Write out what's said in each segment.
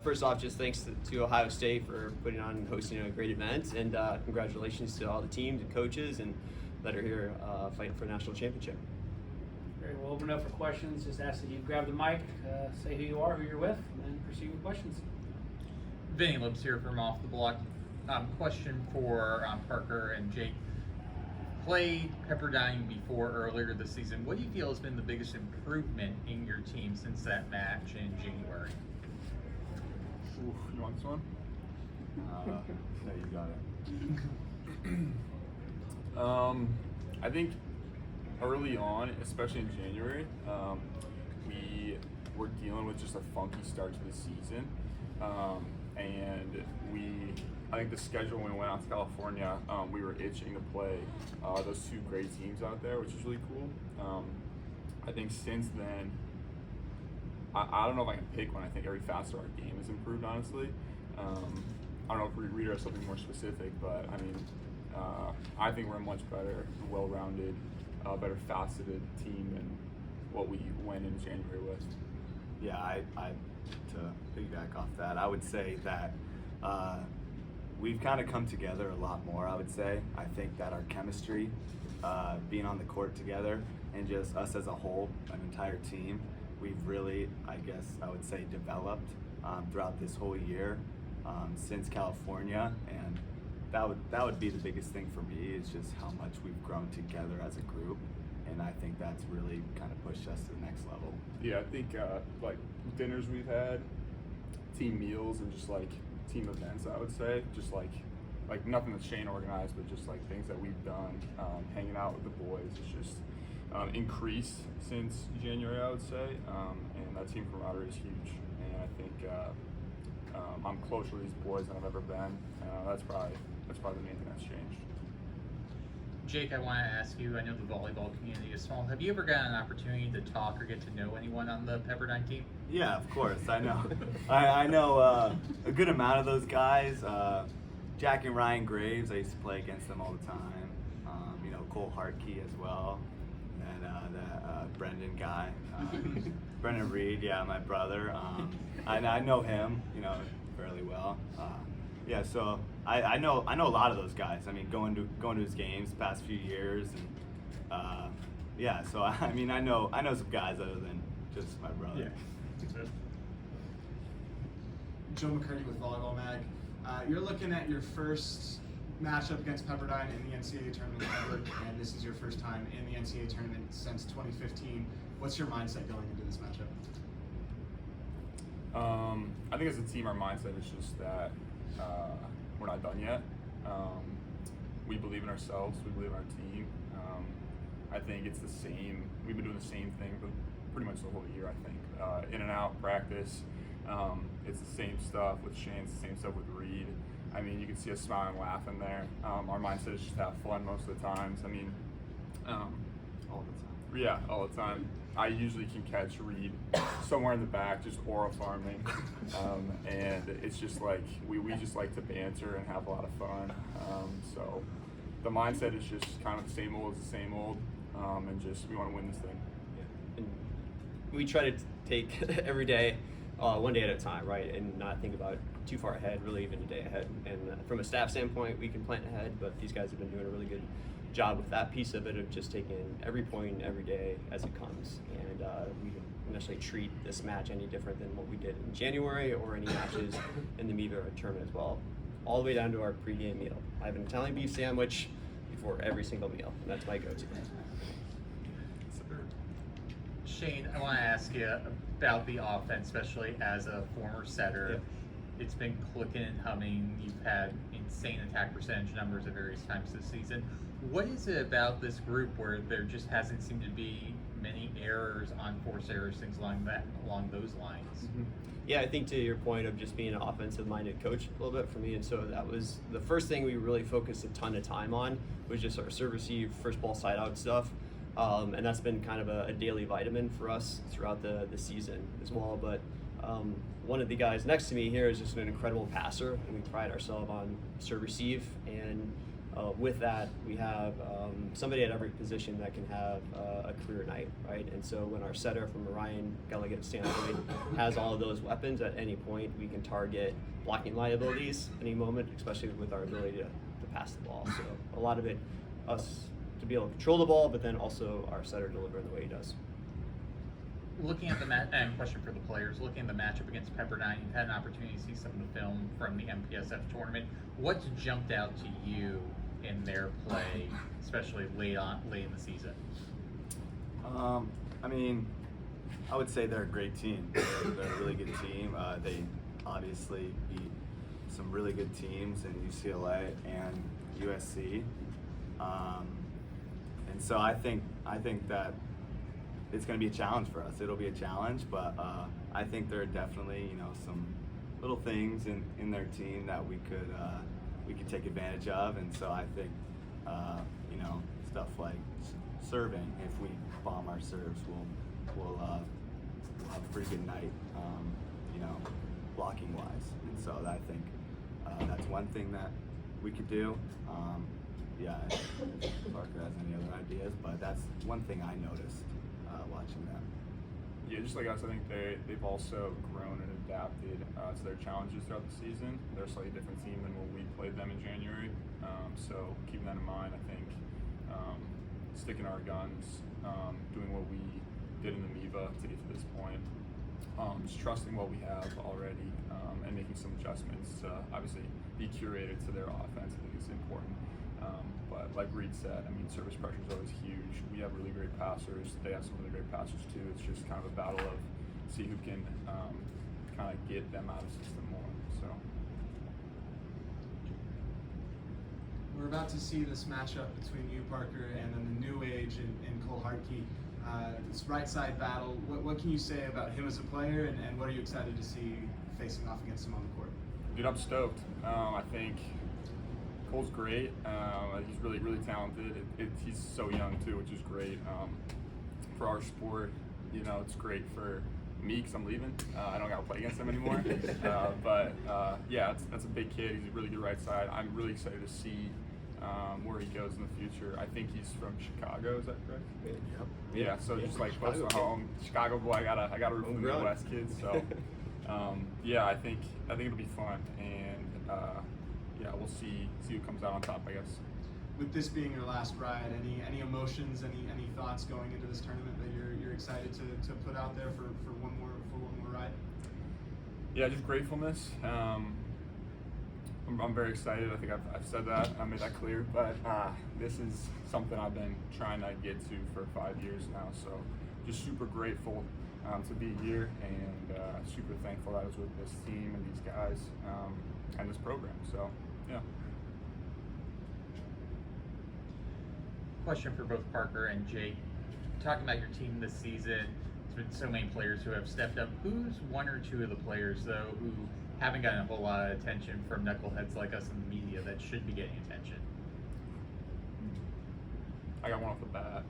First off, just thanks to Ohio State for putting on and hosting a great event, and congratulations to all the teams and coaches and that are here fighting for a national championship. Great. We'll open it up for questions. Just ask that you grab the mic, say who you are, who you're with, and then proceed with questions. Vinny Lips here from Off the Block. Question for Parker and Jake. Played Pepperdine before earlier this season. What do you feel has been the biggest improvement in your team since that match in January? Ooh, you want this one? No, you got it. I think early on, especially in January, we were dealing with just a funky start to the season. And I think the schedule when we went out to California, we were itching to play those two great teams out there, which is really cool. I think since then, I don't know if I can pick one. I think every facet of our game has improved, honestly. I don't know if Reader has something more specific, but I mean, I think we're a much better, well-rounded, better faceted team than what we went in January with. Yeah, I to piggyback off that, I would say that we've kind of come together a lot more, I would say. I think that our chemistry, being on the court together, and just us as a whole, an entire team, we've really, I guess I would say, developed throughout this whole year since California, and that would be the biggest thing for me, is just how much we've grown together as a group, and I think that's really kind of pushed us to the next level. Yeah, I think like dinners we've had, team meals, and just like team events, I would say, just like nothing that's Shane organized, but just like things that we've done, hanging out with the boys, it's just increased since January, I would say, and that team camaraderie is huge, and I think I'm closer to these boys than I've ever been. That's probably the main thing that's changed. Jake, I want to ask you, I know the volleyball community is small. Have you ever gotten an opportunity to talk or get to know anyone on the Pepperdine team? Yeah, of course, I know. I know a good amount of those guys. Jack and Ryan Graves, I used to play against them all the time. You know, Cole Hardkey as well. And that Brendan guy, Brendan Reed, yeah, my brother. I know him, you know, fairly well. Yeah, so I know a lot of those guys. I mean, going to his games the past few years, and yeah. So I mean, I know some guys other than just my brother. Yeah. Joe McCurdy with Volleyball Mag. You're looking at your first matchup against Pepperdine in the NCAA tournament ever, and this is your first time in the NCAA tournament since 2015. What's your mindset going into this matchup? I think as a team, our mindset is just that we're not done yet. We believe in ourselves. We believe in our team. I think it's the same. We've been doing the same thing for pretty much the whole year, I think. In and out practice. It's the same stuff with Shane. It's the same stuff with Reed. I mean, you can see us smiling and laughing there. Our mindset is just to have fun most of the times. I mean, All the time. yeah, all the time. I usually can catch Reed somewhere in the back, just aura farming, and it's just like we just like to banter and have a lot of fun. So the mindset is just kind of the same old as the same old, and just we want to win this thing. And we try to take every day, one day at a time, right, and not think about too far ahead, really even a day ahead. And from a staff standpoint, we can plan ahead, but these guys have been doing a really good job with that piece of it, of just taking every point every day as it comes. And we don't necessarily treat this match any different than what we did in January or any matches in the Meva tournament as well. All the way down to our pregame meal. I have an Italian beef sandwich before every single meal, and that's my go-to. Shane, I want to ask you about the offense, especially as a former setter. Yep. It's been clicking and humming. You've had insane attack percentage numbers at various times this season. What is it about this group where there just hasn't seemed to be many errors, on force errors, things along those lines? Mm-hmm. Yeah, I think to your point of just being an offensive-minded coach a little bit for me, and so that was the first thing we really focused a ton of time on, was just our serve receive, first ball side out stuff. And that's been kind of a daily vitamin for us throughout the season as well. But one of the guys next to me here is just an incredible passer, and we pride ourselves on serve receive. And with that, we have somebody at every position that can have a career night, right? And so when our setter from Orion Gallagher standpoint has all of those weapons at any point, we can target blocking liabilities any moment, especially with our ability to pass the ball. So a lot of it, us to be able to control the ball, but then also our setter delivering the way he does. Looking at the and question for the players, looking at the matchup against Pepperdine, you've had an opportunity to see some of the film from the MPSF tournament. What's jumped out to you in their play, especially late in the season? I mean, I would say they're a great team. They're a really good team. They obviously beat some really good teams in UCLA and USC, and so I think that it's going to be a challenge for us. It'll be a challenge, but I think there are definitely some little things in their team that we could take advantage of, and so I think stuff like serving. If we bomb our serves, we'll have a pretty good night, blocking wise, and so I think that's one thing that we could do. Yeah, if Parker has any other ideas, but that's one thing I noticed watching them. Yeah, just like us, I think they've also grown and adapted to their challenges throughout the season. They're a slightly different team than when we played them in January. So keeping that in mind, I think sticking our guns, doing what we did in the MIVA to get to this point, just trusting what we have already, and making some adjustments to obviously be curated to their offense. I think is important. But like Reed said, I mean, service pressure is always huge. We have really great passers. They have some really great passers too. It's just kind of a battle of see who can kind of get them out of the system more. So We're about to see this matchup between you, Parker, and then the new age in Cole Hardkey. This right side battle. What can you say about him as a player, and what are you excited to see facing off against him on the court? dude, I'm stoked. I think Cole's great. He's really, really talented. He's so young too, which is great. For our sport, it's great for me because I'm leaving. I don't got to play against him anymore. But yeah, that's a big kid. He's a really good right side. I'm really excited to see where he goes in the future. I think he's from Chicago. Is that correct? Yep. Yeah. So just like close to home, Chicago boy. I gotta root for the Midwest kids. So yeah, I think it'll be fun, and yeah, we'll see who comes out on top, I guess. With this being your last ride, any emotions, any thoughts going into this tournament that you're excited to put out there for one more ride? Yeah, just gratefulness. I'm very excited. I think I've said that. I made that clear. But this is something I've been trying to get to for 5 years now. So just super grateful to be here, and super thankful that I was with this team and these guys and this program. So yeah. Question for both Parker and Jake. Talking about your team this season, there's been so many players who have stepped up. Who's one or two of the players, though, who haven't gotten a whole lot of attention from knuckleheads like us in the media that should be getting attention? I got one off the bat.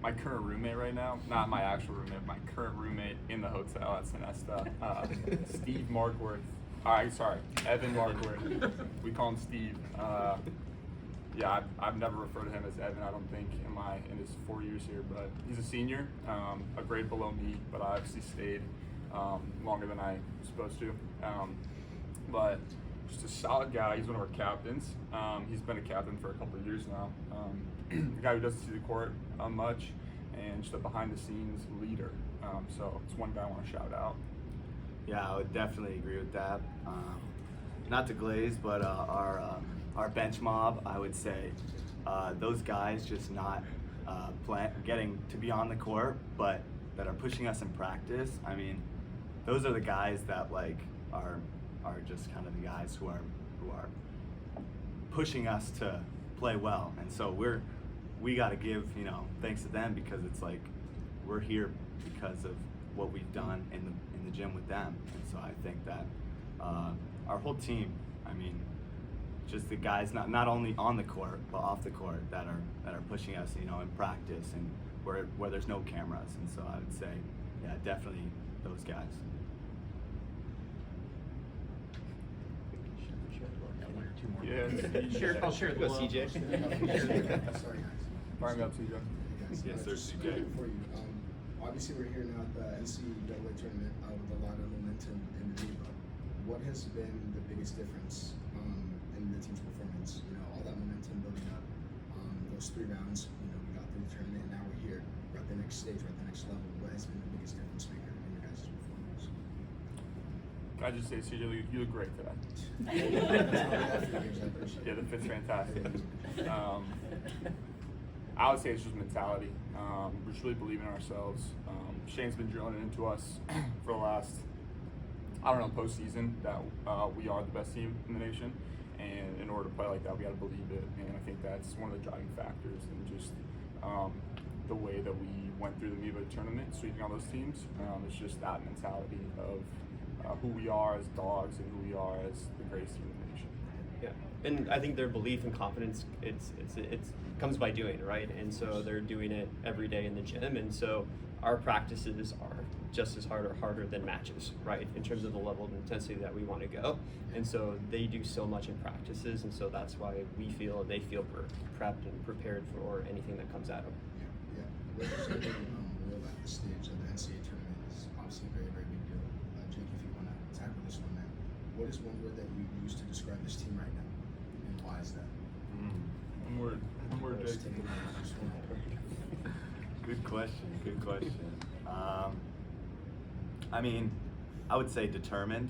My current roommate right now, not my actual roommate, my current roommate in the hotel at Sonesta, Steve Markworth. Evan Markworth. We call him Steve. Yeah, I've never referred to him as Evan, I don't think, in his 4 years here, but he's a senior, a grade below me, but I obviously stayed longer than I was supposed to. But just a solid guy. He's one of our captains. He's been a captain for a couple of years now. A guy who doesn't see the court much, and just a behind-the-scenes leader. So it's one guy I want to shout out. Yeah, I would definitely agree with that. Not to glaze, but our bench mob, I would say, those guys just not getting to be on the court, but that are pushing us in practice. I mean, those are the guys that are just kind of the guys who are pushing us to play well, and so we got to give thanks to them, because it's like we're here because of what we've done in the gym with them, and so I think that our whole team, I mean, just the guys not only on the court but off the court that are pushing us in practice and where there's no cameras, and so I would say yeah, definitely those guys. Got one or two more. Yeah. I'll share the Go, love. CJ. Sorry, guys. Fire me up, CJ. Yes, sir, Just CJ. for you. Obviously, we're here now at the NCAA tournament with a lot of momentum in the team. What has been the biggest difference in the team's performance? You know, all that momentum building up, those 3 rounds. You know, we got through the tournament, and now we're here. We're at the next stage, we're at the next level. What has been the biggest difference maker in your guys' performance? Can I just say, CJ, you look great today. Yeah, the fit's fantastic. I would say it's just mentality. We just really believe in ourselves. Shane's been drilling it into us for the last, postseason that we are the best team in the nation. And in order to play like that, we got to believe it. And I think that's one of the driving factors. And just the way that we went through the MIVA tournament, sweeping all those teams, it's just that mentality of who we are as dogs and who we are as the greatest team in the nation. Yeah, and I think their belief and confidence it comes by doing, right? And so they're doing it every day in the gym, and so our practices are just as hard or harder than matches, right? In terms of the level of intensity that we want to go, and so they do so much in practices, and so that's why they feel prepped and prepared for anything that comes at them. Yeah. What is it real at the stage of the NCAA tournament is obviously a very, very big deal. Jake, if you want to tackle this one, man, what is one word that you use to describe this team right now, and why is that? One word, Just Jake. take it as just one word. Good question. I mean, I would say determined.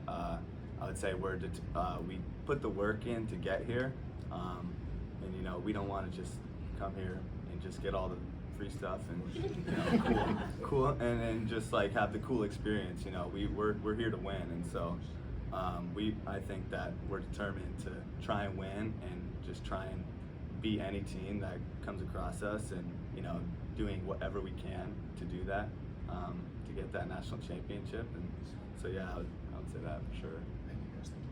I would say we put the work in to get here, and you know we don't want to just come here and just get all the free stuff and cool and just like have the cool experience. You know, we're here to win, and so I think that we're determined to try and win and just try and beat any team that comes across us, and you know, doing whatever we can to do that, to get that national championship. And so yeah, I would say that for sure. Thank you, guys. Thank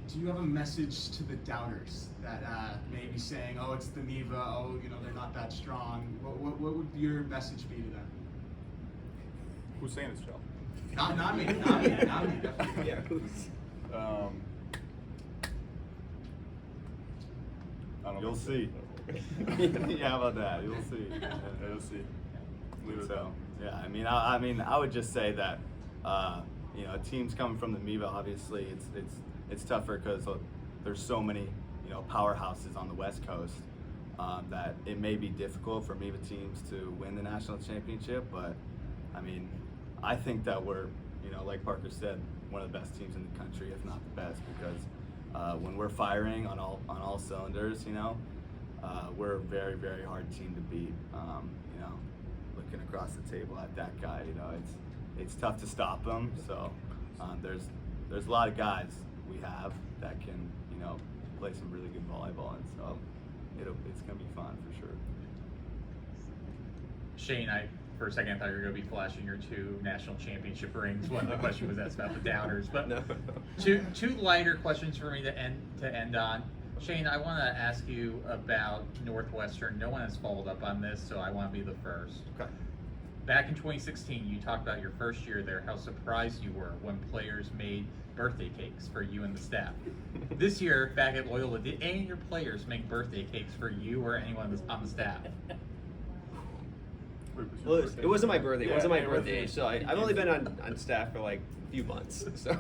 you. Do you have a message to the doubters that may be saying, "Oh, it's the MIVA. Oh, you know, they're not that strong." What would your message be to them? Who's saying this, Joe? Not me. Definitely. Yeah. I don't You'll think see. Yeah, how about that? You'll see. Yeah, you'll see. Leave it at So yeah, I mean, I would just say that you know, teams coming from the MIVA, obviously, it's tougher because there's so many, you know, powerhouses on the West Coast that it may be difficult for MIVA teams to win the national championship. But I mean, I think that we're, you know, like Parker said, one of the best teams in the country, if not the best, because when we're firing on all cylinders, you know, we're a very, very hard team to beat. You know, looking across the table at that guy, you know, it's tough to stop him. So there's a lot of guys we have that can, you know, play some really good volleyball, and so it's gonna be fun for sure. Shane, for a second I thought you were going to be flashing your 2 national championship rings when the question was asked about the doubters. But No. two lighter questions for me to end on. Shane, I want to ask you about Northwestern. No one has followed up on this, so I want to be the first. Okay. Back in 2016, you talked about your first year there, how surprised you were when players made birthday cakes for you and the staff. This year, back at Loyola, did any of your players make birthday cakes for you or anyone on the staff? Well, it wasn't my birthday. It Yeah, wasn't my it wasn't. birthday, so I've only been on staff for like a few months. So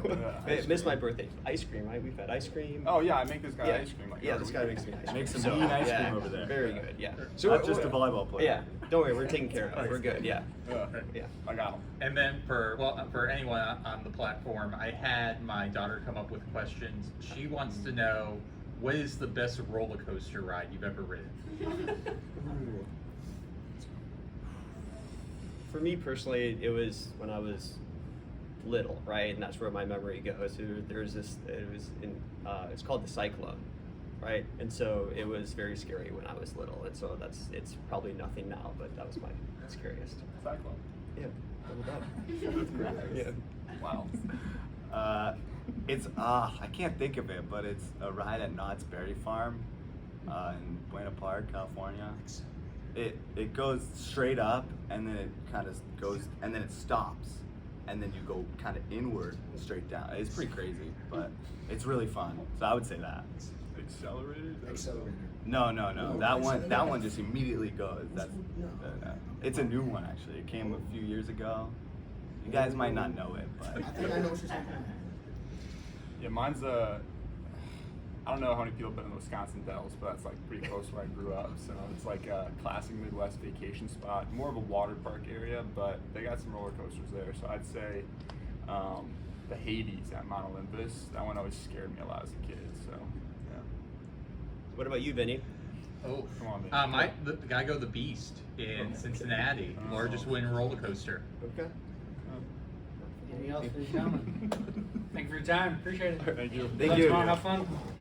I missed my birthday. Ice cream, right? We've had ice cream. Oh yeah, I make this guy yeah. ice cream. Like Yeah, every this guy week. makes me ice cream. Make some So, mean ice yeah, cream over there. Very good. Yeah. Not just a volleyball player. Yeah. Don't worry, we're taking care of it. We're good. Yeah. Yeah. I got him. And then for anyone on the platform, I had my daughter come up with questions. She wants to know, what is the best roller coaster ride you've ever ridden? For me personally, it was when I was little, right, and that's where my memory goes. There's this. It's called the Cyclone, right, and so it was very scary when I was little, and so it's probably nothing now, but that was my scariest. Cyclone. Yeah, double That's great. Yeah. Wow. It's I can't think of it, but it's a ride at Knott's Berry Farm in Buena Park, California. It goes straight up, and then it kind of goes, and then it stops, and then you go kind of inward straight down. It's pretty crazy, but it's really fun. So I would say that. Accelerator? Accelerator. No. No, That one just immediately goes. That's No. it's a new one actually. It came a few years ago. You guys might not know it, but I think I know what you're talking about. Yeah, mine's I don't know how many people have been in the Wisconsin Dells, but that's like pretty close to where I grew up. So it's like a classic Midwest vacation spot, more of a water park area, but they got some roller coasters there. So I'd say the Hades at Mount Olympus. That one always scared me a lot as a kid. So yeah. What about you, Vinny? Oh, Come on, man. the guy go the Beast in Cincinnati, largest winning roller coaster. Okay. Anything else for you, gentlemen? Thank you for your time. Appreciate it. Thank you. Thank Good luck you. tomorrow. Have fun.